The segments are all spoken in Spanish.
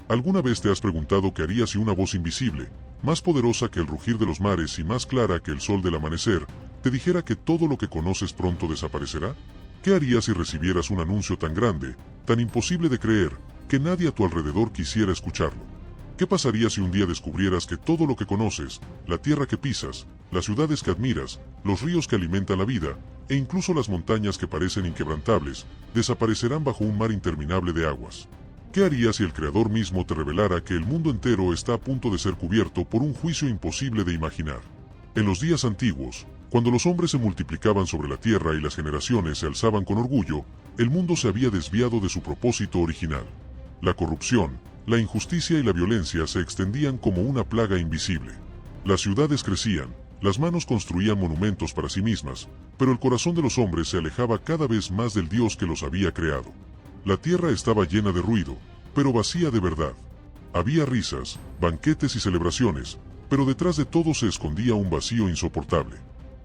¿Alguna vez te has preguntado qué harías si una voz invisible, más poderosa que el rugir de los mares y más clara que el sol del amanecer, te dijera que todo lo que conoces pronto desaparecerá? ¿Qué harías si recibieras un anuncio tan grande, tan imposible de creer, que nadie a tu alrededor quisiera escucharlo? ¿Qué pasaría si un día descubrieras que todo lo que conoces, la tierra que pisas, las ciudades que admiras, los ríos que alimentan la vida, e incluso las montañas que parecen inquebrantables, desaparecerán bajo un mar interminable de aguas? ¿Qué harías si el Creador mismo te revelara que el mundo entero está a punto de ser cubierto por un juicio imposible de imaginar? En los días antiguos, cuando los hombres se multiplicaban sobre la tierra y las generaciones se alzaban con orgullo, el mundo se había desviado de su propósito original. La corrupción, la injusticia y la violencia se extendían como una plaga invisible. Las ciudades crecían, las manos construían monumentos para sí mismas, pero el corazón de los hombres se alejaba cada vez más del Dios que los había creado. La tierra estaba llena de ruido, pero vacía de verdad. Había risas, banquetes y celebraciones, pero detrás de todo se escondía un vacío insoportable.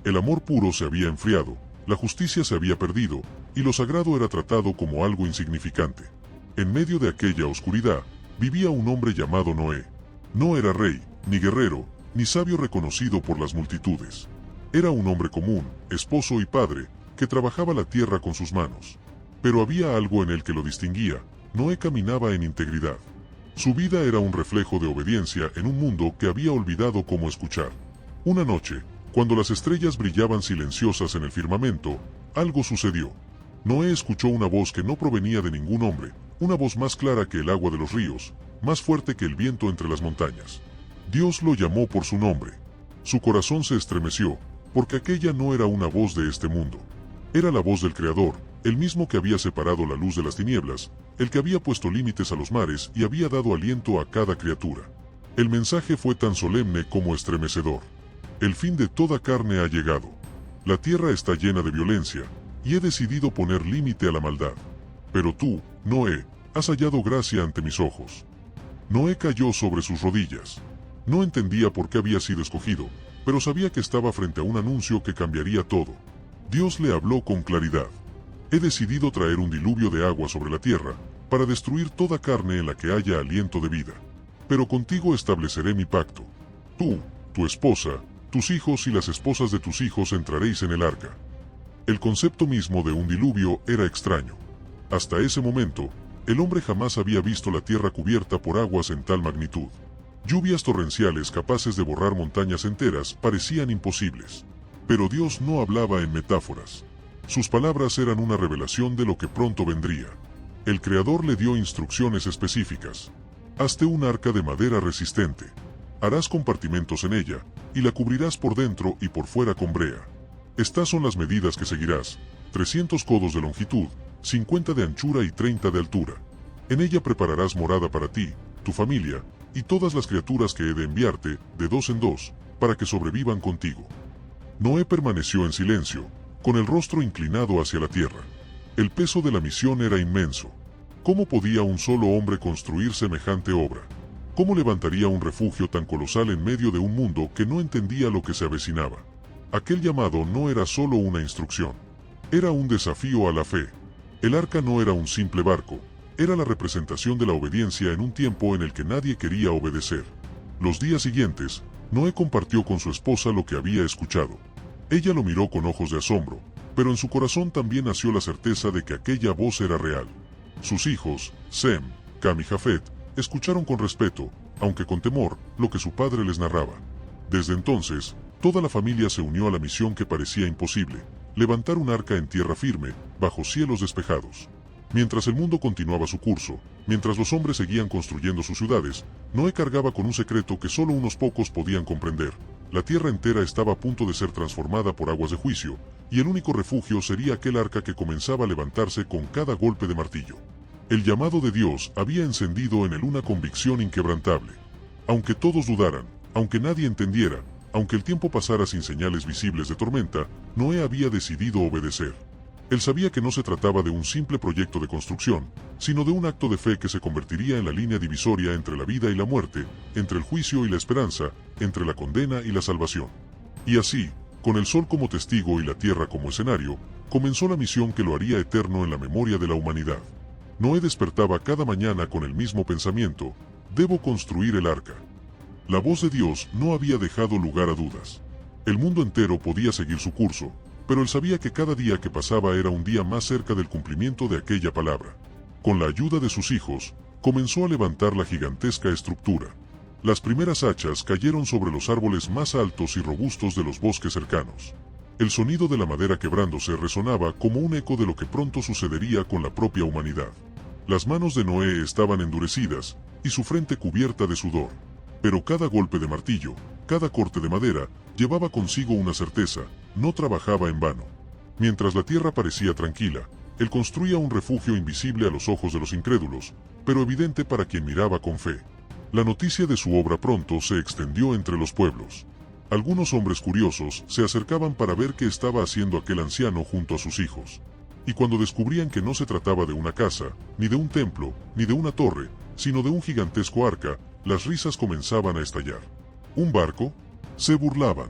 El amor puro se había enfriado, la justicia se había perdido, y lo sagrado era tratado como algo insignificante. En medio de aquella oscuridad, vivía un hombre llamado Noé. No era rey, ni guerrero, ni sabio reconocido por las multitudes. Era un hombre común, esposo y padre, que trabajaba la tierra con sus manos. Pero había algo en él que lo distinguía: Noé caminaba en integridad. Su vida era un reflejo de obediencia en un mundo que había olvidado cómo escuchar. Una noche, cuando las estrellas brillaban silenciosas en el firmamento, algo sucedió. Noé escuchó una voz que no provenía de ningún hombre, una voz más clara que el agua de los ríos, más fuerte que el viento entre las montañas. Dios lo llamó por su nombre. Su corazón se estremeció, porque aquella no era una voz de este mundo. Era la voz del Creador, el mismo que había separado la luz de las tinieblas, el que había puesto límites a los mares y había dado aliento a cada criatura. El mensaje fue tan solemne como estremecedor. El fin de toda carne ha llegado. La tierra está llena de violencia, y he decidido poner límite a la maldad. Pero tú, Noé, has hallado gracia ante mis ojos. Noé cayó sobre sus rodillas. No entendía por qué había sido escogido, pero sabía que estaba frente a un anuncio que cambiaría todo. Dios le habló con claridad. He decidido traer un diluvio de agua sobre la tierra, para destruir toda carne en la que haya aliento de vida. Pero contigo estableceré mi pacto. Tú, tu esposa, tus hijos y las esposas de tus hijos entraréis en el arca. El concepto mismo de un diluvio era extraño. Hasta ese momento, el hombre jamás había visto la tierra cubierta por aguas en tal magnitud. Lluvias torrenciales capaces de borrar montañas enteras parecían imposibles. Pero Dios no hablaba en metáforas. Sus palabras eran una revelación de lo que pronto vendría. El Creador le dio instrucciones específicas. Hazte un arca de madera resistente. Harás compartimentos en ella, y la cubrirás por dentro y por fuera con brea. Estas son las medidas que seguirás: 300 codos de longitud, 50 de anchura y 30 de altura. En ella prepararás morada para ti, tu familia, y todas las criaturas que he de enviarte, de dos en dos, para que sobrevivan contigo. Noé permaneció en silencio, con el rostro inclinado hacia la tierra. El peso de la misión era inmenso. ¿Cómo podía un solo hombre construir semejante obra? ¿Cómo levantaría un refugio tan colosal en medio de un mundo que no entendía lo que se avecinaba? Aquel llamado no era solo una instrucción. Era un desafío a la fe. El arca no era un simple barco, era la representación de la obediencia en un tiempo en el que nadie quería obedecer. Los días siguientes, Noé compartió con su esposa lo que había escuchado. Ella lo miró con ojos de asombro, pero en su corazón también nació la certeza de que aquella voz era real. Sus hijos, Sem, Cam y Jafet, escucharon con respeto, aunque con temor, lo que su padre les narraba. Desde entonces, toda la familia se unió a la misión que parecía imposible: levantar un arca en tierra firme, bajo cielos despejados. Mientras el mundo continuaba su curso, mientras los hombres seguían construyendo sus ciudades, Noé cargaba con un secreto que solo unos pocos podían comprender. La tierra entera estaba a punto de ser transformada por aguas de juicio, y el único refugio sería aquel arca que comenzaba a levantarse con cada golpe de martillo. El llamado de Dios había encendido en él una convicción inquebrantable. Aunque todos dudaran, aunque nadie entendiera, aunque el tiempo pasara sin señales visibles de tormenta, Noé había decidido obedecer. Él sabía que no se trataba de un simple proyecto de construcción, sino de un acto de fe que se convertiría en la línea divisoria entre la vida y la muerte, entre el juicio y la esperanza, entre la condena y la salvación. Y así, con el sol como testigo y la tierra como escenario, comenzó la misión que lo haría eterno en la memoria de la humanidad. Noé despertaba cada mañana con el mismo pensamiento: debo construir el arca. La voz de Dios no había dejado lugar a dudas. El mundo entero podía seguir su curso, pero él sabía que cada día que pasaba era un día más cerca del cumplimiento de aquella palabra. Con la ayuda de sus hijos, comenzó a levantar la gigantesca estructura. Las primeras hachas cayeron sobre los árboles más altos y robustos de los bosques cercanos. El sonido de la madera quebrándose resonaba como un eco de lo que pronto sucedería con la propia humanidad. Las manos de Noé estaban endurecidas y su frente cubierta de sudor. Pero cada golpe de martillo, cada corte de madera, llevaba consigo una certeza: no trabajaba en vano. Mientras la tierra parecía tranquila, él construía un refugio invisible a los ojos de los incrédulos, pero evidente para quien miraba con fe. La noticia de su obra pronto se extendió entre los pueblos. Algunos hombres curiosos se acercaban para ver qué estaba haciendo aquel anciano junto a sus hijos. Y cuando descubrían que no se trataba de una casa, ni de un templo, ni de una torre, sino de un gigantesco arca, las risas comenzaban a estallar. ¿Un barco? Se burlaban.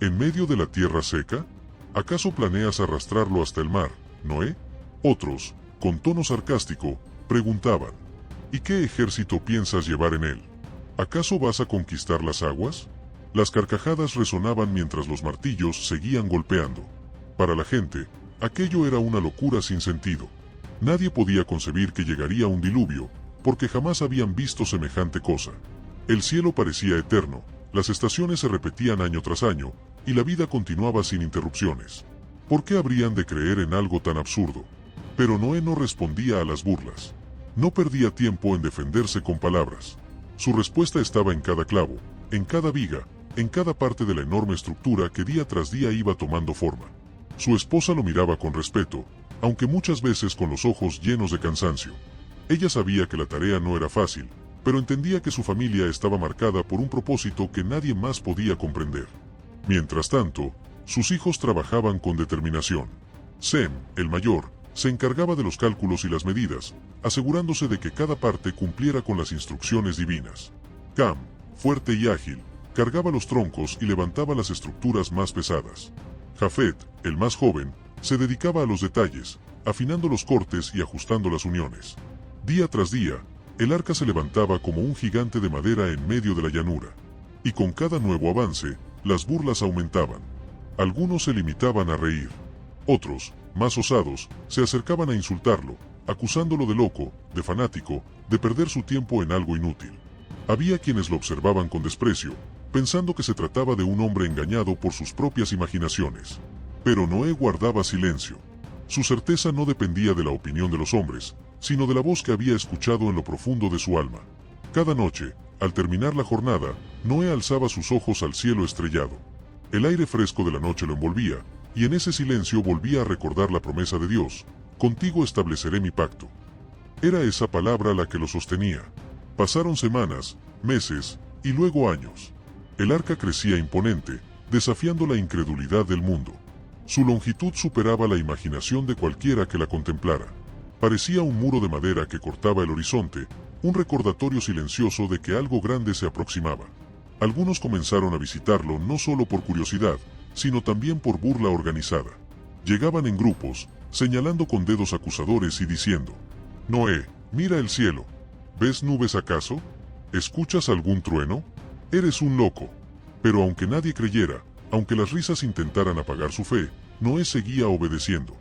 ¿En medio de la tierra seca? ¿Acaso planeas arrastrarlo hasta el mar, Noé? Otros, con tono sarcástico, preguntaban: ¿y qué ejército piensas llevar en él? ¿Acaso vas a conquistar las aguas? Las carcajadas resonaban mientras los martillos seguían golpeando. Para la gente, aquello era una locura sin sentido. Nadie podía concebir que llegaría un diluvio, porque jamás habían visto semejante cosa. El cielo parecía eterno, las estaciones se repetían año tras año, y la vida continuaba sin interrupciones. ¿Por qué habrían de creer en algo tan absurdo? Pero Noé no respondía a las burlas. No perdía tiempo en defenderse con palabras. Su respuesta estaba en cada clavo, en cada viga, en cada parte de la enorme estructura que día tras día iba tomando forma. Su esposa lo miraba con respeto, aunque muchas veces con los ojos llenos de cansancio. Ella sabía que la tarea no era fácil, pero entendía que su familia estaba marcada por un propósito que nadie más podía comprender. Mientras tanto, sus hijos trabajaban con determinación. Sem, el mayor, se encargaba de los cálculos y las medidas, asegurándose de que cada parte cumpliera con las instrucciones divinas. Cam, fuerte y ágil, cargaba los troncos y levantaba las estructuras más pesadas. Jafet, el más joven, se dedicaba a los detalles, afinando los cortes y ajustando las uniones. Día tras día, el arca se levantaba como un gigante de madera en medio de la llanura. Y con cada nuevo avance, las burlas aumentaban. Algunos se limitaban a reír. Otros, más osados, se acercaban a insultarlo, acusándolo de loco, de fanático, de perder su tiempo en algo inútil. Había quienes lo observaban con desprecio, pensando que se trataba de un hombre engañado por sus propias imaginaciones. Pero Noé guardaba silencio. Su certeza no dependía de la opinión de los hombres, sino de la voz que había escuchado en lo profundo de su alma. Cada noche, al terminar la jornada, Noé alzaba sus ojos al cielo estrellado. El aire fresco de la noche lo envolvía, y en ese silencio volvía a recordar la promesa de Dios: contigo estableceré mi pacto. Era esa palabra la que lo sostenía. Pasaron semanas, meses, y luego años. El arca crecía imponente, desafiando la incredulidad del mundo. Su longitud superaba la imaginación de cualquiera que la contemplara. Parecía un muro de madera que cortaba el horizonte, un recordatorio silencioso de que algo grande se aproximaba. Algunos comenzaron a visitarlo no solo por curiosidad, sino también por burla organizada. Llegaban en grupos, señalando con dedos acusadores y diciendo: Noé, mira el cielo. ¿Ves nubes acaso? ¿Escuchas algún trueno? Eres un loco. Pero aunque nadie creyera, aunque las risas intentaran apagar su fe, Noé seguía obedeciendo.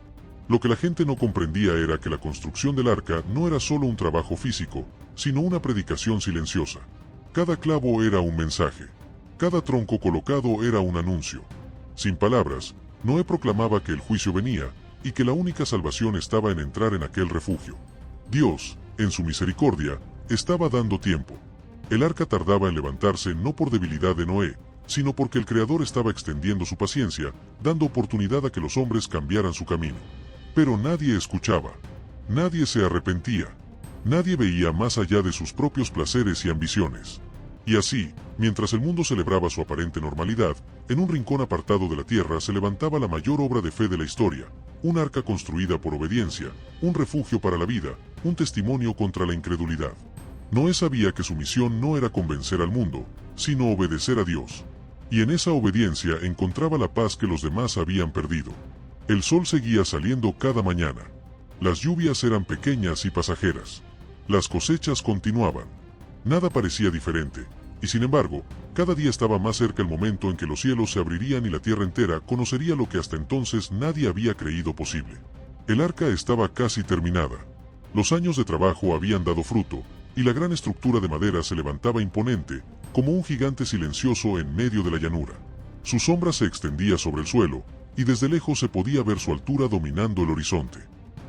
Lo que la gente no comprendía era que la construcción del arca no era solo un trabajo físico, sino una predicación silenciosa. Cada clavo era un mensaje. Cada tronco colocado era un anuncio. Sin palabras, Noé proclamaba que el juicio venía, y que la única salvación estaba en entrar en aquel refugio. Dios, en su misericordia, estaba dando tiempo. El arca tardaba en levantarse no por debilidad de Noé, sino porque el Creador estaba extendiendo su paciencia, dando oportunidad a que los hombres cambiaran su camino. Pero nadie escuchaba. Nadie se arrepentía. Nadie veía más allá de sus propios placeres y ambiciones. Y así, mientras el mundo celebraba su aparente normalidad, en un rincón apartado de la tierra se levantaba la mayor obra de fe de la historia, un arca construida por obediencia, un refugio para la vida, un testimonio contra la incredulidad. Noé sabía que su misión no era convencer al mundo, sino obedecer a Dios. Y en esa obediencia encontraba la paz que los demás habían perdido. El sol seguía saliendo cada mañana. Las lluvias eran pequeñas y pasajeras. Las cosechas continuaban. Nada parecía diferente, y sin embargo, cada día estaba más cerca el momento en que los cielos se abrirían y la tierra entera conocería lo que hasta entonces nadie había creído posible. El arca estaba casi terminada. Los años de trabajo habían dado fruto, y la gran estructura de madera se levantaba imponente, como un gigante silencioso en medio de la llanura. Su sombra se extendía sobre el suelo, y desde lejos se podía ver su altura dominando el horizonte.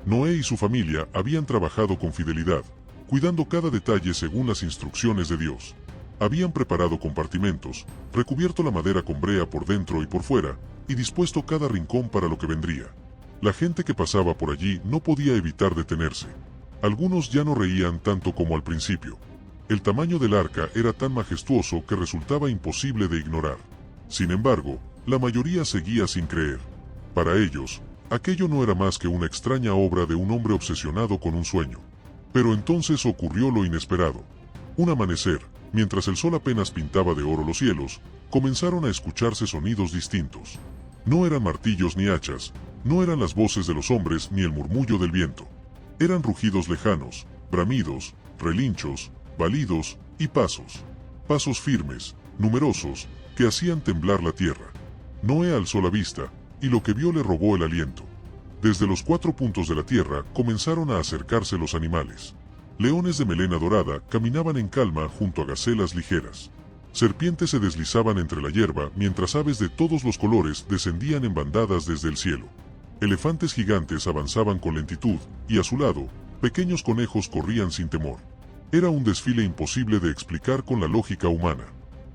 Noé y su familia habían trabajado con fidelidad, cuidando cada detalle según las instrucciones de Dios. Habían preparado compartimentos, recubierto la madera con brea por dentro y por fuera, y dispuesto cada rincón para lo que vendría. La gente que pasaba por allí no podía evitar detenerse. Algunos ya no reían tanto como al principio. El tamaño del arca era tan majestuoso que resultaba imposible de ignorar. Sin embargo, la mayoría seguía sin creer. Para ellos, aquello no era más que una extraña obra de un hombre obsesionado con un sueño. Pero entonces ocurrió lo inesperado. Un amanecer, mientras el sol apenas pintaba de oro los cielos, comenzaron a escucharse sonidos distintos. No eran martillos ni hachas, no eran las voces de los hombres ni el murmullo del viento. Eran rugidos lejanos, bramidos, relinchos, balidos y pasos. Pasos firmes, numerosos, que hacían temblar la tierra. Noé alzó la vista, y lo que vio le robó el aliento. Desde los 4 puntos de la tierra comenzaron a acercarse los animales. Leones de melena dorada caminaban en calma junto a gacelas ligeras. Serpientes se deslizaban entre la hierba mientras aves de todos los colores descendían en bandadas desde el cielo. Elefantes gigantes avanzaban con lentitud, y a su lado, pequeños conejos corrían sin temor. Era un desfile imposible de explicar con la lógica humana.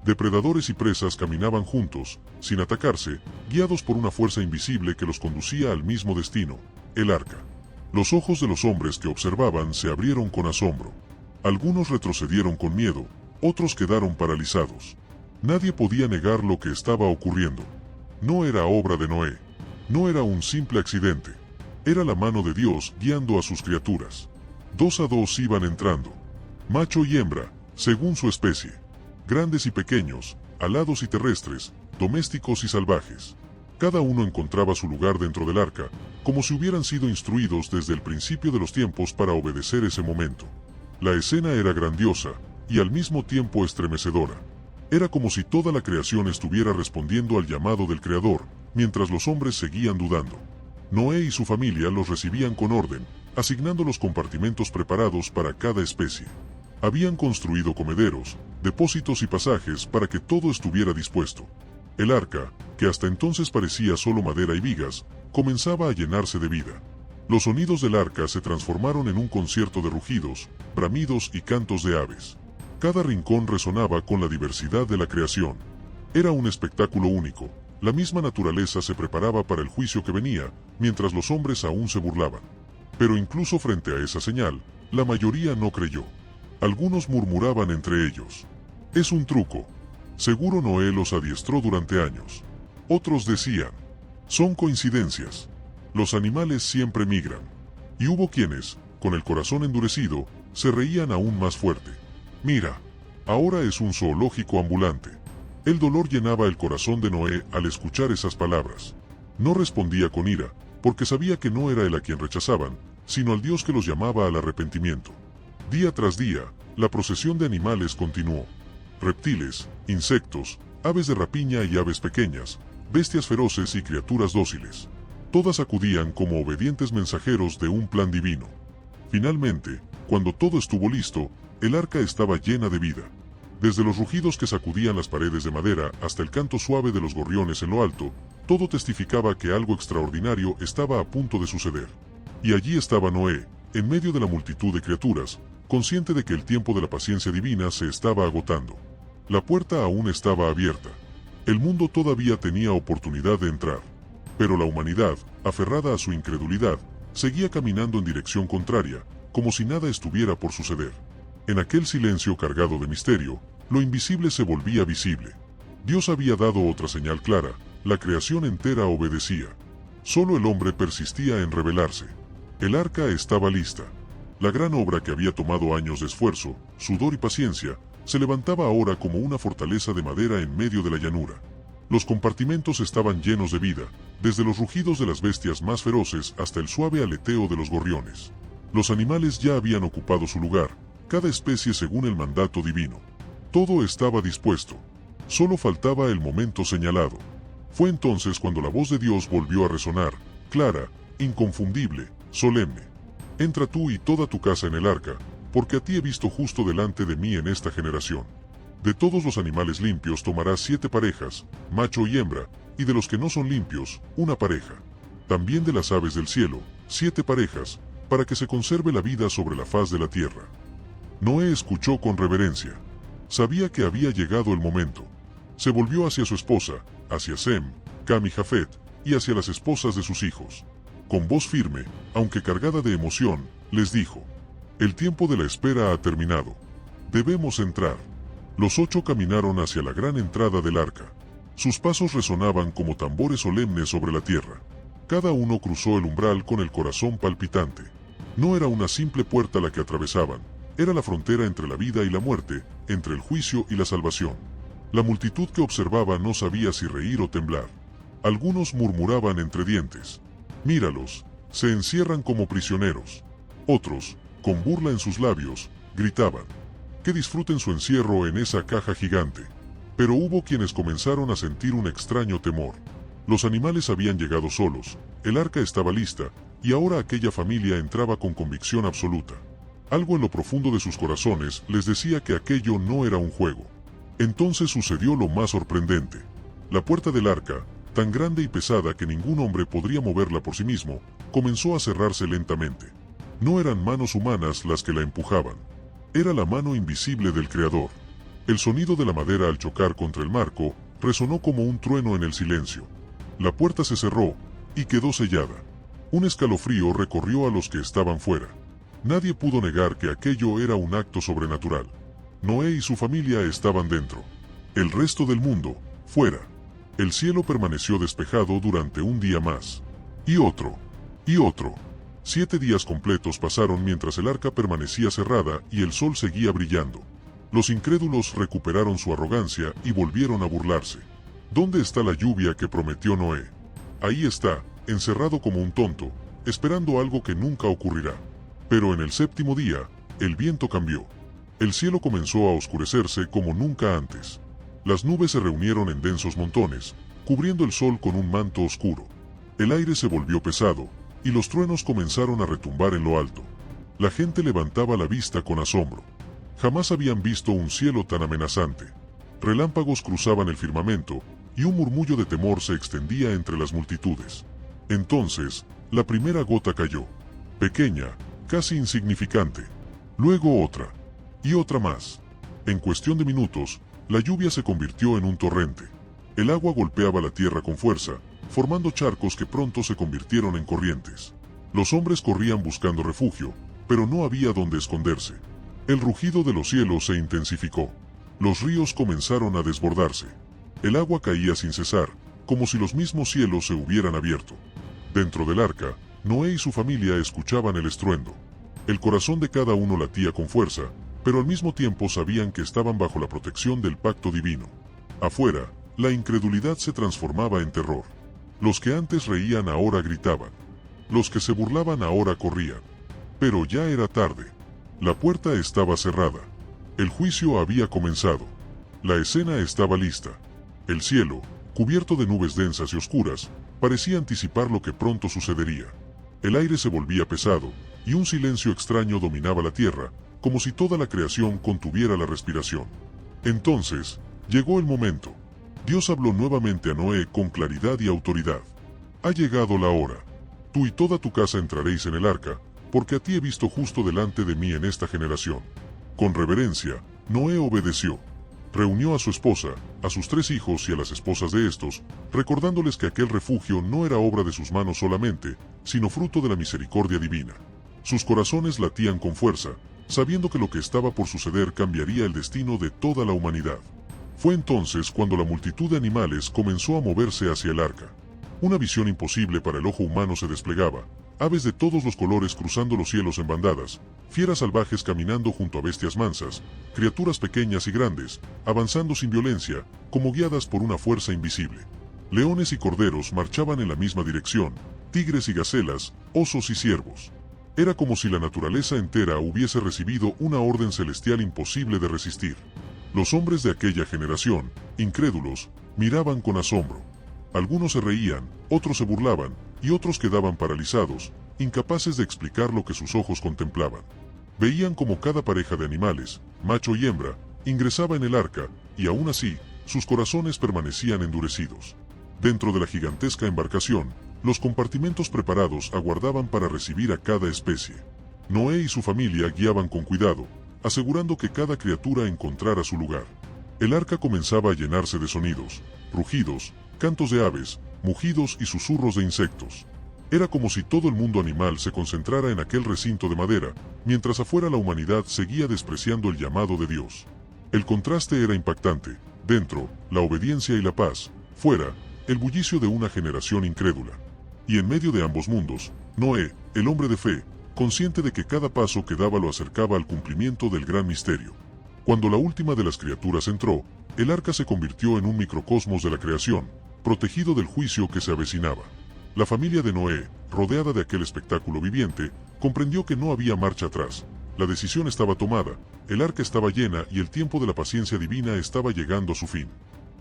Depredadores y presas caminaban juntos, sin atacarse, guiados por una fuerza invisible que los conducía al mismo destino, el arca. Los ojos de los hombres que observaban se abrieron con asombro. Algunos retrocedieron con miedo, otros quedaron paralizados. Nadie podía negar lo que estaba ocurriendo. No era obra de Noé. No era un simple accidente. Era la mano de Dios guiando a sus criaturas. 2 a 2 iban entrando. Macho y hembra, según su especie. Grandes y pequeños, alados y terrestres, domésticos y salvajes. Cada uno encontraba su lugar dentro del arca, como si hubieran sido instruidos desde el principio de los tiempos para obedecer ese momento. La escena era grandiosa, y al mismo tiempo estremecedora. Era como si toda la creación estuviera respondiendo al llamado del Creador, mientras los hombres seguían dudando. Noé y su familia los recibían con orden, asignando los compartimentos preparados para cada especie. Habían construido comederos, depósitos y pasajes para que todo estuviera dispuesto. El arca, que hasta entonces parecía solo madera y vigas, comenzaba a llenarse de vida. Los sonidos del arca se transformaron en un concierto de rugidos, bramidos y cantos de aves. Cada rincón resonaba con la diversidad de la creación. Era un espectáculo único. La misma naturaleza se preparaba para el juicio que venía, mientras los hombres aún se burlaban. Pero incluso frente a esa señal, la mayoría no creyó. Algunos murmuraban entre ellos: «Es un truco. Seguro Noé los adiestró durante años». Otros decían: «Son coincidencias. Los animales siempre migran». Y hubo quienes, con el corazón endurecido, se reían aún más fuerte. «Mira, ahora es un zoológico ambulante». El dolor llenaba el corazón de Noé al escuchar esas palabras. No respondía con ira, porque sabía que no era él a quien rechazaban, sino al Dios que los llamaba al arrepentimiento. Día tras día, la procesión de animales continuó. Reptiles, insectos, aves de rapiña y aves pequeñas, bestias feroces y criaturas dóciles. Todas acudían como obedientes mensajeros de un plan divino. Finalmente, cuando todo estuvo listo, el arca estaba llena de vida. Desde los rugidos que sacudían las paredes de madera hasta el canto suave de los gorriones en lo alto, todo testificaba que algo extraordinario estaba a punto de suceder. Y allí estaba Noé, en medio de la multitud de criaturas, consciente de que el tiempo de la paciencia divina se estaba agotando. La puerta aún estaba abierta. El mundo todavía tenía oportunidad de entrar. Pero la humanidad, aferrada a su incredulidad, seguía caminando en dirección contraria, como si nada estuviera por suceder. En aquel silencio cargado de misterio, lo invisible se volvía visible. Dios había dado otra señal clara, la creación entera obedecía. Solo el hombre persistía en rebelarse. El arca estaba lista. La gran obra que había tomado años de esfuerzo, sudor y paciencia, se levantaba ahora como una fortaleza de madera en medio de la llanura. Los compartimentos estaban llenos de vida, desde los rugidos de las bestias más feroces hasta el suave aleteo de los gorriones. Los animales ya habían ocupado su lugar, cada especie según el mandato divino. Todo estaba dispuesto. Solo faltaba el momento señalado. Fue entonces cuando la voz de Dios volvió a resonar, clara, inconfundible, solemne. Entra tú y toda tu casa en el arca, porque a ti he visto justo delante de mí en esta generación. De todos los animales limpios tomarás 7 parejas, macho y hembra, y de los que no son limpios, una pareja. También de las aves del cielo, 7 parejas, para que se conserve la vida sobre la faz de la tierra. Noé escuchó con reverencia. Sabía que había llegado el momento. Se volvió hacia su esposa, hacia Sem, Cam y Jafet, y hacia las esposas de sus hijos. Con voz firme, aunque cargada de emoción, les dijo: el tiempo de la espera ha terminado. Debemos entrar. Los 8 caminaron hacia la gran entrada del arca. Sus pasos resonaban como tambores solemnes sobre la tierra. Cada uno cruzó el umbral con el corazón palpitante. No era una simple puerta la que atravesaban, era la frontera entre la vida y la muerte, entre el juicio y la salvación. La multitud que observaba no sabía si reír o temblar. Algunos murmuraban entre dientes: míralos, se encierran como prisioneros. Otros, con burla en sus labios, gritaban: que disfruten su encierro en esa caja gigante. Pero hubo quienes comenzaron a sentir un extraño temor. Los animales habían llegado solos, el arca estaba lista, y ahora aquella familia entraba con convicción absoluta. Algo en lo profundo de sus corazones les decía que aquello no era un juego. Entonces sucedió lo más sorprendente. La puerta del arca, tan grande y pesada que ningún hombre podría moverla por sí mismo, comenzó a cerrarse lentamente. No eran manos humanas las que la empujaban. Era la mano invisible del Creador. El sonido de la madera al chocar contra el marco resonó como un trueno en el silencio. La puerta se cerró y quedó sellada. Un escalofrío recorrió a los que estaban fuera. Nadie pudo negar que aquello era un acto sobrenatural. Noé y su familia estaban dentro. El resto del mundo, fuera. El cielo permaneció despejado durante un día más. Y otro. Y otro. 7 días completos pasaron mientras el arca permanecía cerrada y el sol seguía brillando. Los incrédulos recuperaron su arrogancia y volvieron a burlarse. ¿Dónde está la lluvia que prometió Noé? Ahí está, encerrado como un tonto, esperando algo que nunca ocurrirá. Pero en el 7º día, el viento cambió. El cielo comenzó a oscurecerse como nunca antes. Las nubes se reunieron en densos montones, cubriendo el sol con un manto oscuro. El aire se volvió pesado, y los truenos comenzaron a retumbar en lo alto. La gente levantaba la vista con asombro. Jamás habían visto un cielo tan amenazante. Relámpagos cruzaban el firmamento, y un murmullo de temor se extendía entre las multitudes. Entonces, la primera gota cayó. Pequeña, casi insignificante. Luego otra. Y otra más. En cuestión de minutos, la lluvia se convirtió en un torrente. El agua golpeaba la tierra con fuerza, formando charcos que pronto se convirtieron en corrientes. Los hombres corrían buscando refugio, pero no había donde esconderse. El rugido de los cielos se intensificó. Los ríos comenzaron a desbordarse. El agua caía sin cesar, como si los mismos cielos se hubieran abierto. Dentro del arca, Noé y su familia escuchaban el estruendo. El corazón de cada uno latía con fuerza, pero al mismo tiempo sabían que estaban bajo la protección del pacto divino. Afuera, la incredulidad se transformaba en terror. Los que antes reían ahora gritaban. Los que se burlaban ahora corrían. Pero ya era tarde. La puerta estaba cerrada. El juicio había comenzado. La escena estaba lista. El cielo, cubierto de nubes densas y oscuras, parecía anticipar lo que pronto sucedería. El aire se volvía pesado, y un silencio extraño dominaba la tierra, como si toda la creación contuviera la respiración. Entonces, llegó el momento. Dios habló nuevamente a Noé con claridad y autoridad. Ha llegado la hora. Tú y toda tu casa entraréis en el arca, porque a ti he visto justo delante de mí en esta generación. Con reverencia, Noé obedeció. Reunió a su esposa, a sus 3 hijos y a las esposas de estos, recordándoles que aquel refugio no era obra de sus manos solamente, sino fruto de la misericordia divina. Sus corazones latían con fuerza, sabiendo que lo que estaba por suceder cambiaría el destino de toda la humanidad. Fue entonces cuando la multitud de animales comenzó a moverse hacia el arca. Una visión imposible para el ojo humano se desplegaba, aves de todos los colores cruzando los cielos en bandadas, fieras salvajes caminando junto a bestias mansas, criaturas pequeñas y grandes, avanzando sin violencia, como guiadas por una fuerza invisible. Leones y corderos marchaban en la misma dirección, tigres y gacelas, osos y ciervos. Era como si la naturaleza entera hubiese recibido una orden celestial imposible de resistir. Los hombres de aquella generación, incrédulos, miraban con asombro. Algunos se reían, otros se burlaban, y otros quedaban paralizados, incapaces de explicar lo que sus ojos contemplaban. Veían como cada pareja de animales, macho y hembra, ingresaba en el arca, y aún así, sus corazones permanecían endurecidos. Dentro de la gigantesca embarcación, los compartimentos preparados aguardaban para recibir a cada especie. Noé y su familia guiaban con cuidado, asegurando que cada criatura encontrara su lugar. El arca comenzaba a llenarse de sonidos, rugidos, cantos de aves, mugidos y susurros de insectos. Era como si todo el mundo animal se concentrara en aquel recinto de madera, mientras afuera la humanidad seguía despreciando el llamado de Dios. El contraste era impactante. Dentro, la obediencia y la paz. Fuera, el bullicio de una generación incrédula. Y en medio de ambos mundos, Noé, el hombre de fe, consciente de que cada paso que daba lo acercaba al cumplimiento del gran misterio. Cuando la última de las criaturas entró, el arca se convirtió en un microcosmos de la creación, protegido del juicio que se avecinaba. La familia de Noé, rodeada de aquel espectáculo viviente, comprendió que no había marcha atrás. La decisión estaba tomada, el arca estaba llena y el tiempo de la paciencia divina estaba llegando a su fin.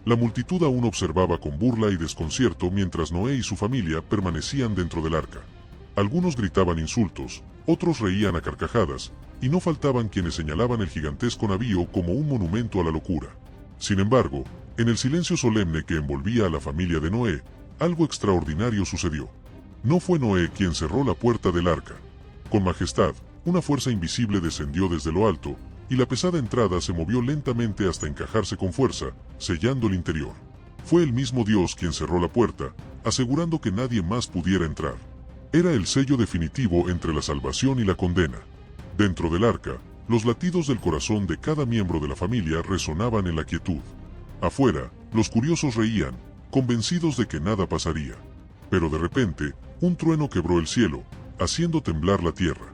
La multitud aún observaba con burla y desconcierto mientras Noé y su familia permanecían dentro del arca. Algunos gritaban insultos, otros reían a carcajadas, y no faltaban quienes señalaban el gigantesco navío como un monumento a la locura. Sin embargo, en el silencio solemne que envolvía a la familia de Noé, algo extraordinario sucedió. No fue Noé quien cerró la puerta del arca. Con majestad, una fuerza invisible descendió desde lo alto, y la pesada entrada se movió lentamente hasta encajarse con fuerza, sellando el interior. Fue el mismo Dios quien cerró la puerta, asegurando que nadie más pudiera entrar. Era el sello definitivo entre la salvación y la condena. Dentro del arca, los latidos del corazón de cada miembro de la familia resonaban en la quietud. Afuera, los curiosos reían, convencidos de que nada pasaría. Pero de repente, un trueno quebró el cielo, haciendo temblar la tierra.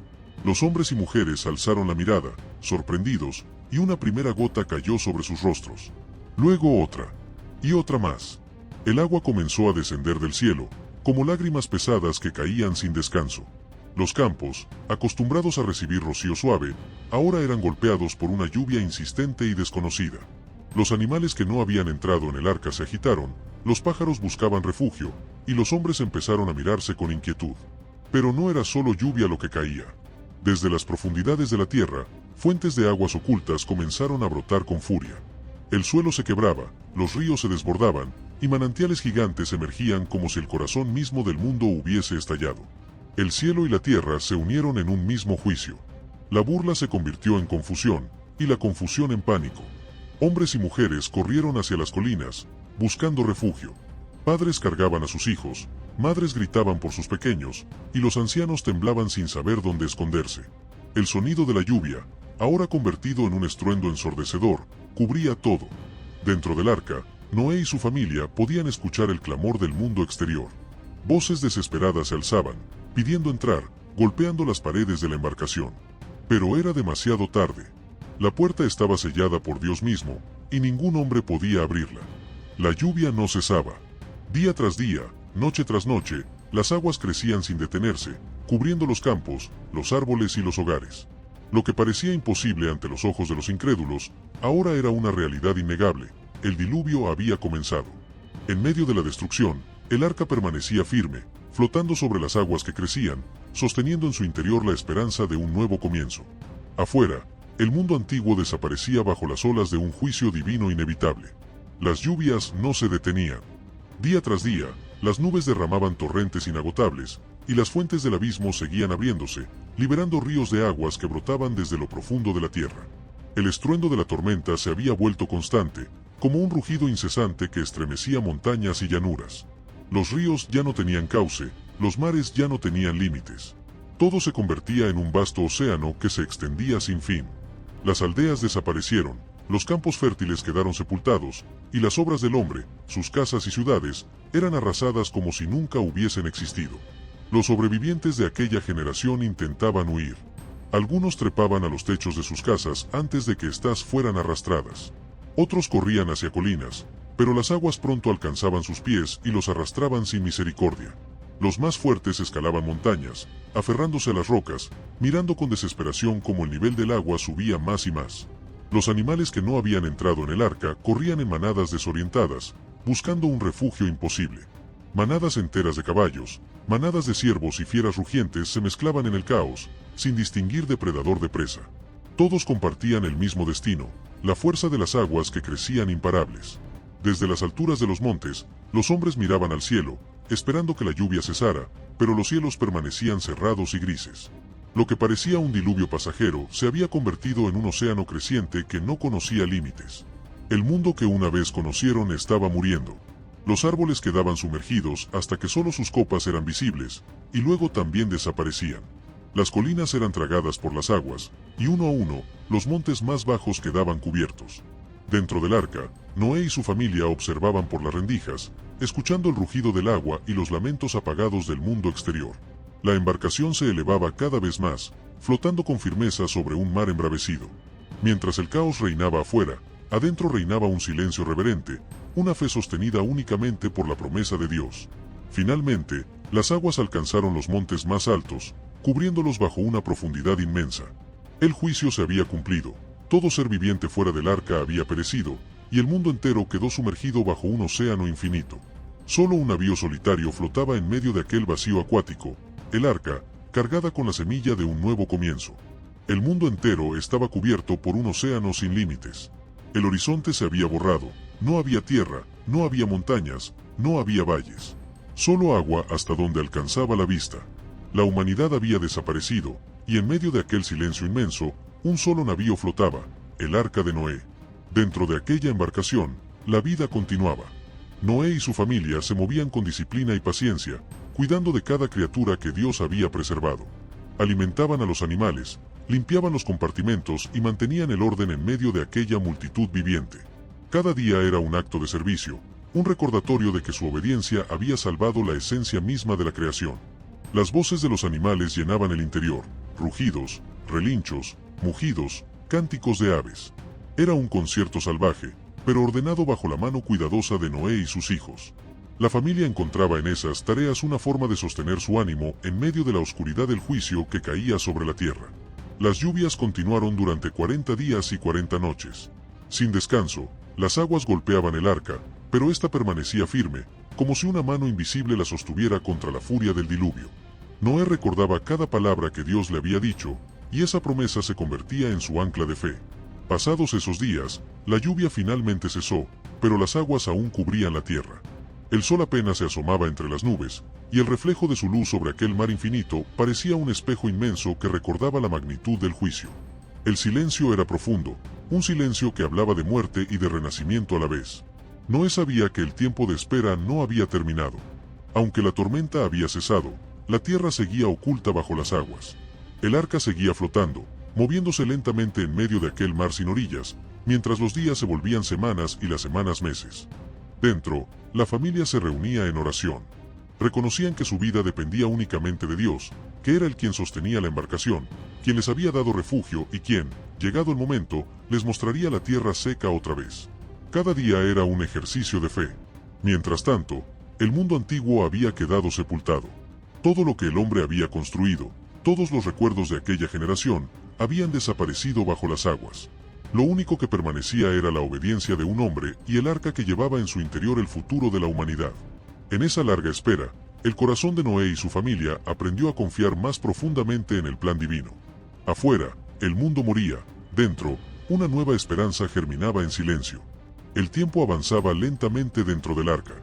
Los hombres y mujeres alzaron la mirada, sorprendidos, y una primera gota cayó sobre sus rostros. Luego otra, y otra más. El agua comenzó a descender del cielo, como lágrimas pesadas que caían sin descanso. Los campos, acostumbrados a recibir rocío suave, ahora eran golpeados por una lluvia insistente y desconocida. Los animales que no habían entrado en el arca se agitaron, los pájaros buscaban refugio, y los hombres empezaron a mirarse con inquietud. Pero no era solo lluvia lo que caía. Desde las profundidades de la tierra, fuentes de aguas ocultas comenzaron a brotar con furia. El suelo se quebraba, los ríos se desbordaban, y manantiales gigantes emergían como si el corazón mismo del mundo hubiese estallado. El cielo y la tierra se unieron en un mismo juicio. La burla se convirtió en confusión, y la confusión en pánico. Hombres y mujeres corrieron hacia las colinas, buscando refugio. Padres cargaban a sus hijos, madres gritaban por sus pequeños, y los ancianos temblaban sin saber dónde esconderse. El sonido de la lluvia, ahora convertido en un estruendo ensordecedor, cubría todo. Dentro del arca, Noé y su familia podían escuchar el clamor del mundo exterior. Voces desesperadas se alzaban, pidiendo entrar, golpeando las paredes de la embarcación. Pero era demasiado tarde. La puerta estaba sellada por Dios mismo, y ningún hombre podía abrirla. La lluvia no cesaba. Día tras día, noche tras noche, las aguas crecían sin detenerse, cubriendo los campos, los árboles y los hogares. Lo que parecía imposible ante los ojos de los incrédulos, ahora era una realidad innegable. El diluvio había comenzado. En medio de la destrucción, el arca permanecía firme, flotando sobre las aguas que crecían, sosteniendo en su interior la esperanza de un nuevo comienzo. Afuera, el mundo antiguo desaparecía bajo las olas de un juicio divino inevitable. Las lluvias no se detenían. Día tras día, las nubes derramaban torrentes inagotables, y las fuentes del abismo seguían abriéndose, liberando ríos de aguas que brotaban desde lo profundo de la tierra. El estruendo de la tormenta se había vuelto constante, como un rugido incesante que estremecía montañas y llanuras. Los ríos ya no tenían cauce, los mares ya no tenían límites. Todo se convertía en un vasto océano que se extendía sin fin. Las aldeas desaparecieron, los campos fértiles quedaron sepultados, y las obras del hombre, sus casas y ciudades, eran arrasadas como si nunca hubiesen existido. Los sobrevivientes de aquella generación intentaban huir. Algunos trepaban a los techos de sus casas antes de que éstas fueran arrastradas. Otros corrían hacia colinas, pero las aguas pronto alcanzaban sus pies y los arrastraban sin misericordia. Los más fuertes escalaban montañas, aferrándose a las rocas, mirando con desesperación cómo el nivel del agua subía más y más. Los animales que no habían entrado en el arca corrían en manadas desorientadas, buscando un refugio imposible. Manadas enteras de caballos, manadas de ciervos y fieras rugientes se mezclaban en el caos, sin distinguir depredador de presa. Todos compartían el mismo destino, la fuerza de las aguas que crecían imparables. Desde las alturas de los montes, los hombres miraban al cielo, esperando que la lluvia cesara, pero los cielos permanecían cerrados y grises. Lo que parecía un diluvio pasajero se había convertido en un océano creciente que no conocía límites. El mundo que una vez conocieron estaba muriendo. Los árboles quedaban sumergidos hasta que solo sus copas eran visibles, y luego también desaparecían. Las colinas eran tragadas por las aguas, y uno a uno, los montes más bajos quedaban cubiertos. Dentro del arca, Noé y su familia observaban por las rendijas, escuchando el rugido del agua y los lamentos apagados del mundo exterior. La embarcación se elevaba cada vez más, flotando con firmeza sobre un mar embravecido. Mientras el caos reinaba afuera, adentro reinaba un silencio reverente, una fe sostenida únicamente por la promesa de Dios. Finalmente, las aguas alcanzaron los montes más altos, cubriéndolos bajo una profundidad inmensa. El juicio se había cumplido, todo ser viviente fuera del arca había perecido, y el mundo entero quedó sumergido bajo un océano infinito. Solo un navío solitario flotaba en medio de aquel vacío acuático, el arca, cargada con la semilla de un nuevo comienzo. El mundo entero estaba cubierto por un océano sin límites. El horizonte se había borrado, no había tierra, no había montañas, no había valles. Solo agua hasta donde alcanzaba la vista. La humanidad había desaparecido, y en medio de aquel silencio inmenso, un solo navío flotaba, el arca de Noé. Dentro de aquella embarcación, la vida continuaba. Noé y su familia se movían con disciplina y paciencia, cuidando de cada criatura que Dios había preservado. Alimentaban a los animales, limpiaban los compartimentos y mantenían el orden en medio de aquella multitud viviente. Cada día era un acto de servicio, un recordatorio de que su obediencia había salvado la esencia misma de la creación. Las voces de los animales llenaban el interior, rugidos, relinchos, mugidos, cánticos de aves. Era un concierto salvaje, pero ordenado bajo la mano cuidadosa de Noé y sus hijos. La familia encontraba en esas tareas una forma de sostener su ánimo en medio de la oscuridad del juicio que caía sobre la tierra. Las lluvias continuaron durante 40 días y 40 noches. Sin descanso, las aguas golpeaban el arca, pero ésta permanecía firme, como si una mano invisible la sostuviera contra la furia del diluvio. Noé recordaba cada palabra que Dios le había dicho, y esa promesa se convertía en su ancla de fe. Pasados esos días, la lluvia finalmente cesó, pero las aguas aún cubrían la tierra. El sol apenas se asomaba entre las nubes, y el reflejo de su luz sobre aquel mar infinito parecía un espejo inmenso que recordaba la magnitud del juicio. El silencio era profundo, un silencio que hablaba de muerte y de renacimiento a la vez. Noé sabía que el tiempo de espera no había terminado. Aunque la tormenta había cesado, la tierra seguía oculta bajo las aguas. El arca seguía flotando, moviéndose lentamente en medio de aquel mar sin orillas, mientras los días se volvían semanas y las semanas meses. Dentro, la familia se reunía en oración. Reconocían que su vida dependía únicamente de Dios, que era el quien sostenía la embarcación, quien les había dado refugio y quien, llegado el momento, les mostraría la tierra seca otra vez. Cada día era un ejercicio de fe. Mientras tanto, el mundo antiguo había quedado sepultado. Todo lo que el hombre había construido, todos los recuerdos de aquella generación, habían desaparecido bajo las aguas. Lo único que permanecía era la obediencia de un hombre y el arca que llevaba en su interior el futuro de la humanidad. En esa larga espera, el corazón de Noé y su familia aprendió a confiar más profundamente en el plan divino. Afuera, el mundo moría; dentro, una nueva esperanza germinaba en silencio. El tiempo avanzaba lentamente dentro del arca.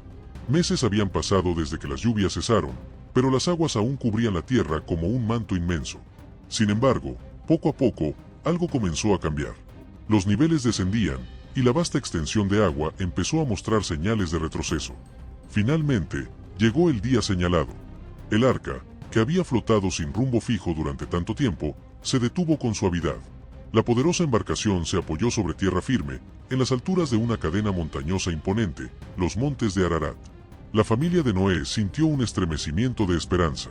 Meses habían pasado desde que las lluvias cesaron, pero las aguas aún cubrían la tierra como un manto inmenso. Sin embargo, poco a poco, algo comenzó a cambiar. Los niveles descendían, y la vasta extensión de agua empezó a mostrar señales de retroceso. Finalmente, llegó el día señalado. El arca, que había flotado sin rumbo fijo durante tanto tiempo, se detuvo con suavidad. La poderosa embarcación se apoyó sobre tierra firme, en las alturas de una cadena montañosa imponente, los montes de Ararat. La familia de Noé sintió un estremecimiento de esperanza.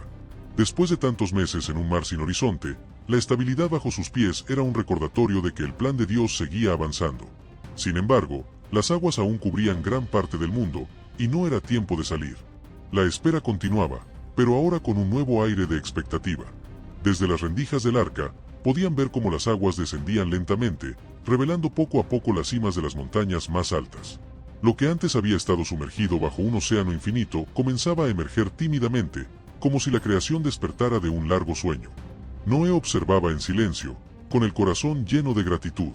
Después de tantos meses en un mar sin horizonte, la estabilidad bajo sus pies era un recordatorio de que el plan de Dios seguía avanzando. Sin embargo, las aguas aún cubrían gran parte del mundo, y no era tiempo de salir. La espera continuaba, pero ahora con un nuevo aire de expectativa. Desde las rendijas del arca, podían ver cómo las aguas descendían lentamente, revelando poco a poco las cimas de las montañas más altas. Lo que antes había estado sumergido bajo un océano infinito comenzaba a emerger tímidamente, como si la creación despertara de un largo sueño. Noé observaba en silencio, con el corazón lleno de gratitud.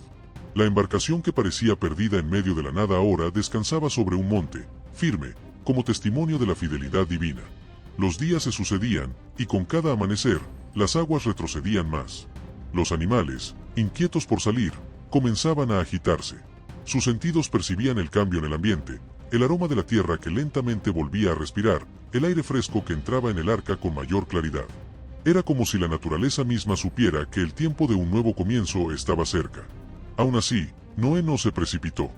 La embarcación que parecía perdida en medio de la nada ahora descansaba sobre un monte, firme, como testimonio de la fidelidad divina. Los días se sucedían, y con cada amanecer, las aguas retrocedían más. Los animales, inquietos por salir, comenzaban a agitarse. Sus sentidos percibían el cambio en el ambiente, el aroma de la tierra que lentamente volvía a respirar, el aire fresco que entraba en el arca con mayor claridad. Era como si la naturaleza misma supiera que el tiempo de un nuevo comienzo estaba cerca. Aún así, Noé no se precipitó.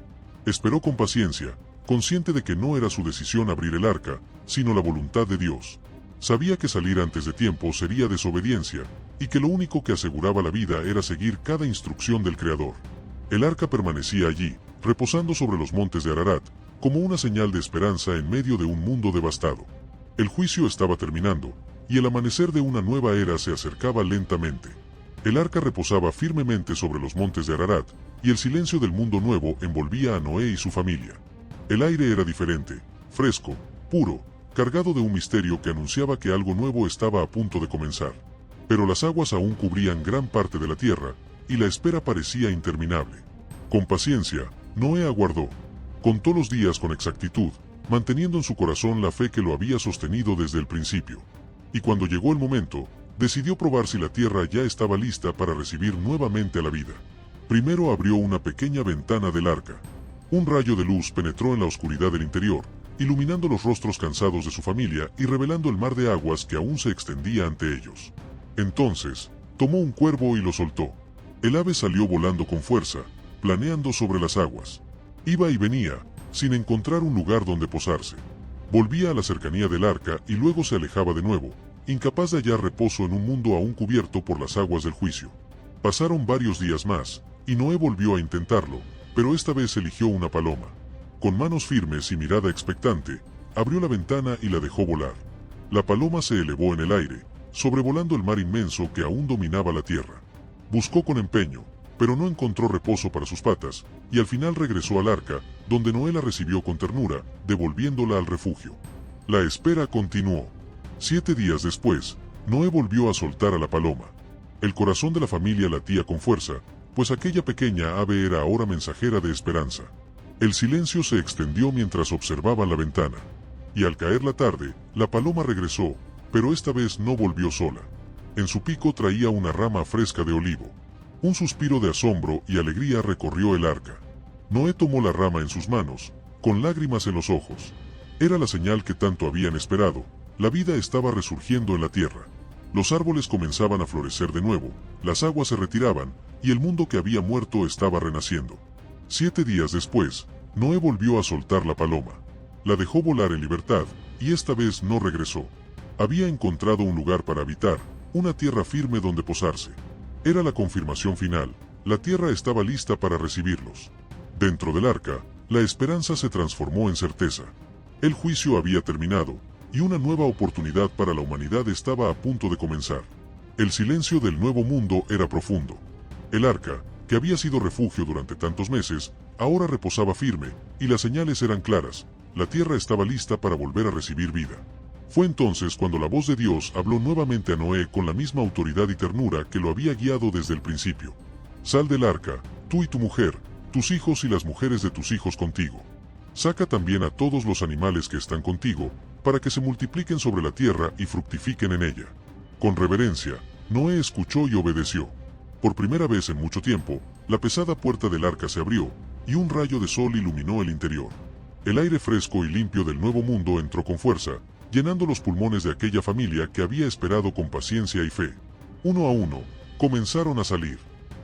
Esperó con paciencia, consciente de que no era su decisión abrir el arca, sino la voluntad de Dios. Sabía que salir antes de tiempo sería desobediencia, y que lo único que aseguraba la vida era seguir cada instrucción del Creador. El arca permanecía allí, reposando sobre los montes de Ararat, como una señal de esperanza en medio de un mundo devastado. El juicio estaba terminando, y el amanecer de una nueva era se acercaba lentamente. El arca reposaba firmemente sobre los montes de Ararat, y el silencio del mundo nuevo envolvía a Noé y su familia. El aire era diferente, fresco, puro, cargado de un misterio que anunciaba que algo nuevo estaba a punto de comenzar. Pero las aguas aún cubrían gran parte de la tierra, y la espera parecía interminable. Con paciencia, Noé aguardó. Contó los días con exactitud, manteniendo en su corazón la fe que lo había sostenido desde el principio. Y cuando llegó el momento, decidió probar si la tierra ya estaba lista para recibir nuevamente a la vida. Primero abrió una pequeña ventana del arca. Un rayo de luz penetró en la oscuridad del interior, iluminando los rostros cansados de su familia y revelando el mar de aguas que aún se extendía ante ellos. Entonces, tomó un cuervo y lo soltó. El ave salió volando con fuerza, planeando sobre las aguas. Iba y venía, sin encontrar un lugar donde posarse. Volvía a la cercanía del arca y luego se alejaba de nuevo, incapaz de hallar reposo en un mundo aún cubierto por las aguas del juicio. Pasaron varios días más, y Noé volvió a intentarlo, pero esta vez eligió una paloma. Con manos firmes y mirada expectante, abrió la ventana y la dejó volar. La paloma se elevó en el aire, sobrevolando el mar inmenso que aún dominaba la tierra. Buscó con empeño, pero no encontró reposo para sus patas, y al final regresó al arca, donde Noé la recibió con ternura, devolviéndola al refugio. La espera continuó. 7 días después, Noé volvió a soltar a la paloma. El corazón de la familia latía con fuerza, pues aquella pequeña ave era ahora mensajera de esperanza. El silencio se extendió mientras observaban la ventana. Y al caer la tarde, la paloma regresó, pero esta vez no volvió sola. En su pico traía una rama fresca de olivo. Un suspiro de asombro y alegría recorrió el arca. Noé tomó la rama en sus manos, con lágrimas en los ojos. Era la señal que tanto habían esperado. La vida estaba resurgiendo en la tierra. Los árboles comenzaban a florecer de nuevo, las aguas se retiraban, y el mundo que había muerto estaba renaciendo. 7 días después, Noé volvió a soltar la paloma. La dejó volar en libertad, y esta vez no regresó. Había encontrado un lugar para habitar, una tierra firme donde posarse. Era la confirmación final, la tierra estaba lista para recibirlos. Dentro del arca, la esperanza se transformó en certeza. El juicio había terminado, y una nueva oportunidad para la humanidad estaba a punto de comenzar. El silencio del nuevo mundo era profundo. El arca, que había sido refugio durante tantos meses, ahora reposaba firme, y las señales eran claras, la tierra estaba lista para volver a recibir vida. Fue entonces cuando la voz de Dios habló nuevamente a Noé con la misma autoridad y ternura que lo había guiado desde el principio. Sal del arca, tú y tu mujer, tus hijos y las mujeres de tus hijos contigo. Saca también a todos los animales que están contigo, para que se multipliquen sobre la tierra y fructifiquen en ella. Con reverencia, Noé escuchó y obedeció. Por primera vez en mucho tiempo, la pesada puerta del arca se abrió, y un rayo de sol iluminó el interior. El aire fresco y limpio del nuevo mundo entró con fuerza, llenando los pulmones de aquella familia que había esperado con paciencia y fe. Uno a uno, comenzaron a salir.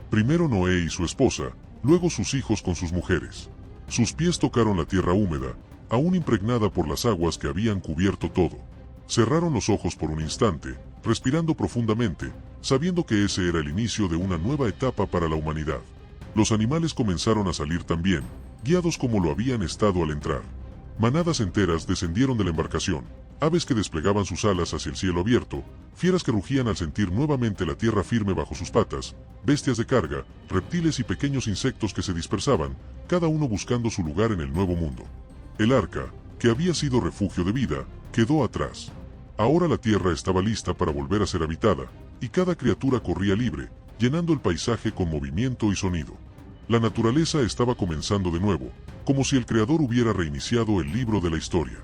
Primero Noé y su esposa, luego sus hijos con sus mujeres. Sus pies tocaron la tierra húmeda, aún impregnada por las aguas que habían cubierto todo. Cerraron los ojos por un instante, respirando profundamente, sabiendo que ese era el inicio de una nueva etapa para la humanidad. Los animales comenzaron a salir también, guiados como lo habían estado al entrar. Manadas enteras descendieron de la embarcación, aves que desplegaban sus alas hacia el cielo abierto, fieras que rugían al sentir nuevamente la tierra firme bajo sus patas, bestias de carga, reptiles y pequeños insectos que se dispersaban, cada uno buscando su lugar en el nuevo mundo. El arca, que había sido refugio de vida, quedó atrás. Ahora la tierra estaba lista para volver a ser habitada, y cada criatura corría libre, llenando el paisaje con movimiento y sonido. La naturaleza estaba comenzando de nuevo, como si el Creador hubiera reiniciado el libro de la historia.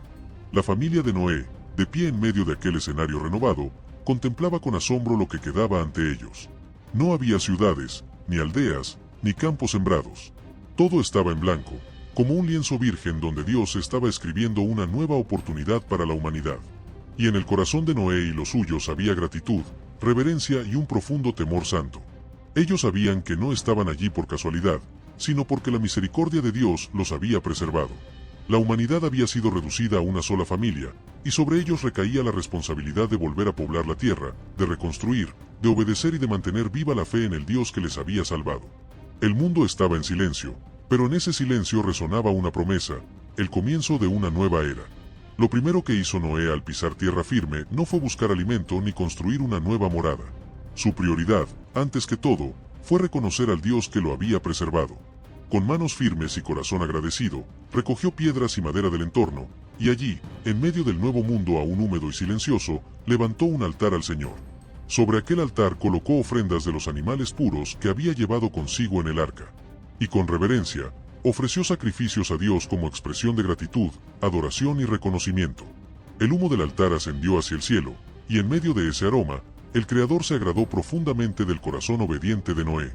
La familia de Noé, de pie en medio de aquel escenario renovado, contemplaba con asombro lo que quedaba ante ellos. No había ciudades, ni aldeas, ni campos sembrados. Todo estaba en blanco, como un lienzo virgen donde Dios estaba escribiendo una nueva oportunidad para la humanidad. Y en el corazón de Noé y los suyos había gratitud, reverencia y un profundo temor santo. Ellos sabían que no estaban allí por casualidad, sino porque la misericordia de Dios los había preservado. La humanidad había sido reducida a una sola familia, y sobre ellos recaía la responsabilidad de volver a poblar la tierra, de reconstruir, de obedecer y de mantener viva la fe en el Dios que les había salvado. El mundo estaba en silencio, pero en ese silencio resonaba una promesa, el comienzo de una nueva era. Lo primero que hizo Noé al pisar tierra firme no fue buscar alimento ni construir una nueva morada. Su prioridad, antes que todo, fue reconocer al Dios que lo había preservado. Con manos firmes y corazón agradecido, recogió piedras y madera del entorno, y allí, en medio del nuevo mundo aún húmedo y silencioso, levantó un altar al Señor. Sobre aquel altar colocó ofrendas de los animales puros que había llevado consigo en el arca. Y con reverencia, ofreció sacrificios a Dios como expresión de gratitud, adoración y reconocimiento. El humo del altar ascendió hacia el cielo, y en medio de ese aroma, el Creador se agradó profundamente del corazón obediente de Noé.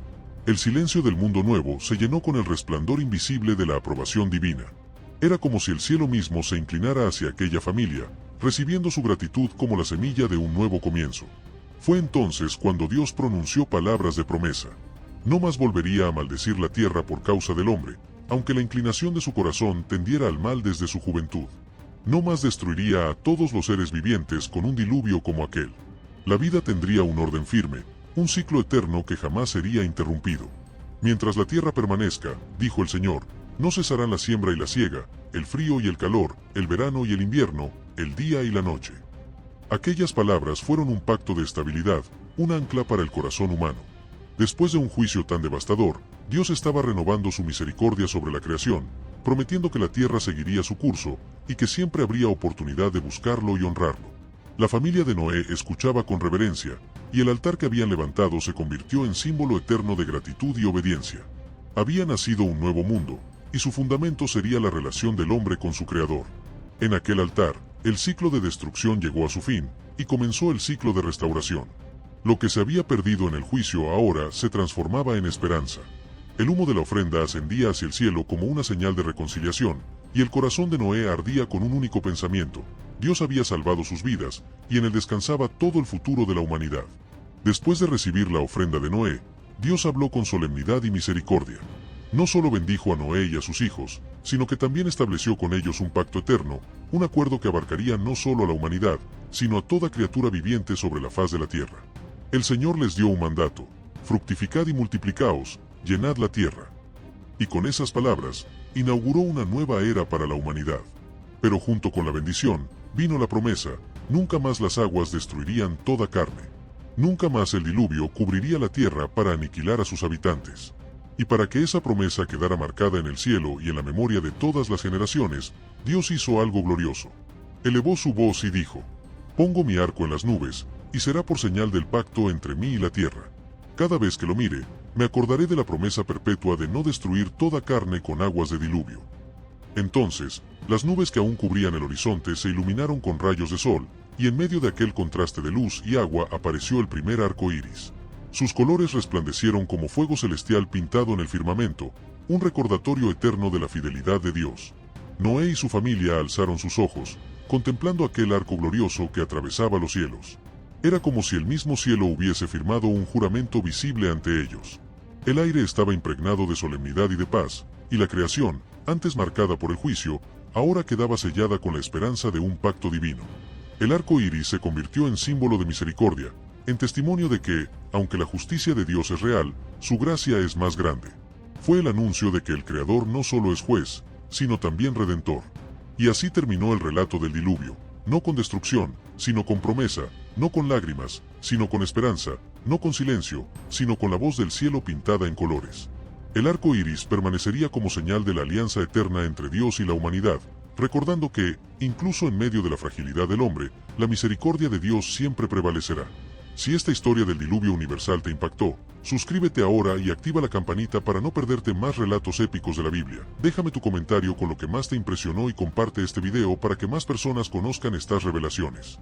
El silencio del mundo nuevo se llenó con el resplandor invisible de la aprobación divina. Era como si el cielo mismo se inclinara hacia aquella familia, recibiendo su gratitud como la semilla de un nuevo comienzo. Fue entonces cuando Dios pronunció palabras de promesa. No más volvería a maldecir la tierra por causa del hombre, aunque la inclinación de su corazón tendiera al mal desde su juventud. No más destruiría a todos los seres vivientes con un diluvio como aquel. La vida tendría un orden firme, un ciclo eterno que jamás sería interrumpido. Mientras la tierra permanezca, dijo el Señor, no cesarán la siembra y la siega, el frío y el calor, el verano y el invierno, el día y la noche. Aquellas palabras fueron un pacto de estabilidad, un ancla para el corazón humano. Después de un juicio tan devastador, Dios estaba renovando su misericordia sobre la creación, prometiendo que la tierra seguiría su curso, y que siempre habría oportunidad de buscarlo y honrarlo. La familia de Noé escuchaba con reverencia, y el altar que habían levantado se convirtió en símbolo eterno de gratitud y obediencia. Había nacido un nuevo mundo, y su fundamento sería la relación del hombre con su Creador. En aquel altar, el ciclo de destrucción llegó a su fin, y comenzó el ciclo de restauración. Lo que se había perdido en el juicio ahora se transformaba en esperanza. El humo de la ofrenda ascendía hacia el cielo como una señal de reconciliación, y el corazón de Noé ardía con un único pensamiento: Dios había salvado sus vidas, y en él descansaba todo el futuro de la humanidad. Después de recibir la ofrenda de Noé, Dios habló con solemnidad y misericordia. No solo bendijo a Noé y a sus hijos, sino que también estableció con ellos un pacto eterno, un acuerdo que abarcaría no solo a la humanidad, sino a toda criatura viviente sobre la faz de la tierra. El Señor les dio un mandato: fructificad y multiplicaos, llenad la tierra. Y con esas palabras, inauguró una nueva era para la humanidad. Pero junto con la bendición, vino la promesa: nunca más las aguas destruirían toda carne. Nunca más el diluvio cubriría la tierra para aniquilar a sus habitantes. Y para que esa promesa quedara marcada en el cielo y en la memoria de todas las generaciones, Dios hizo algo glorioso. Elevó su voz y dijo: pongo mi arco en las nubes, y será por señal del pacto entre mí y la tierra. Cada vez que lo mire, me acordaré de la promesa perpetua de no destruir toda carne con aguas de diluvio. Entonces, las nubes que aún cubrían el horizonte se iluminaron con rayos de sol, y en medio de aquel contraste de luz y agua apareció el primer arco iris. Sus colores resplandecieron como fuego celestial pintado en el firmamento, un recordatorio eterno de la fidelidad de Dios. Noé y su familia alzaron sus ojos, contemplando aquel arco glorioso que atravesaba los cielos. Era como si el mismo cielo hubiese firmado un juramento visible ante ellos. El aire estaba impregnado de solemnidad y de paz, y la creación, antes marcada por el juicio, ahora quedaba sellada con la esperanza de un pacto divino. El arco iris se convirtió en símbolo de misericordia, en testimonio de que, aunque la justicia de Dios es real, su gracia es más grande. Fue el anuncio de que el Creador no solo es juez, sino también redentor. Y así terminó el relato del diluvio, no con destrucción, sino con promesa, no con lágrimas, sino con esperanza, no con silencio, sino con la voz del cielo pintada en colores. El arco iris permanecería como señal de la alianza eterna entre Dios y la humanidad, recordando que, incluso en medio de la fragilidad del hombre, la misericordia de Dios siempre prevalecerá. Si esta historia del diluvio universal te impactó, suscríbete ahora y activa la campanita para no perderte más relatos épicos de la Biblia. Déjame tu comentario con lo que más te impresionó y comparte este video para que más personas conozcan estas revelaciones.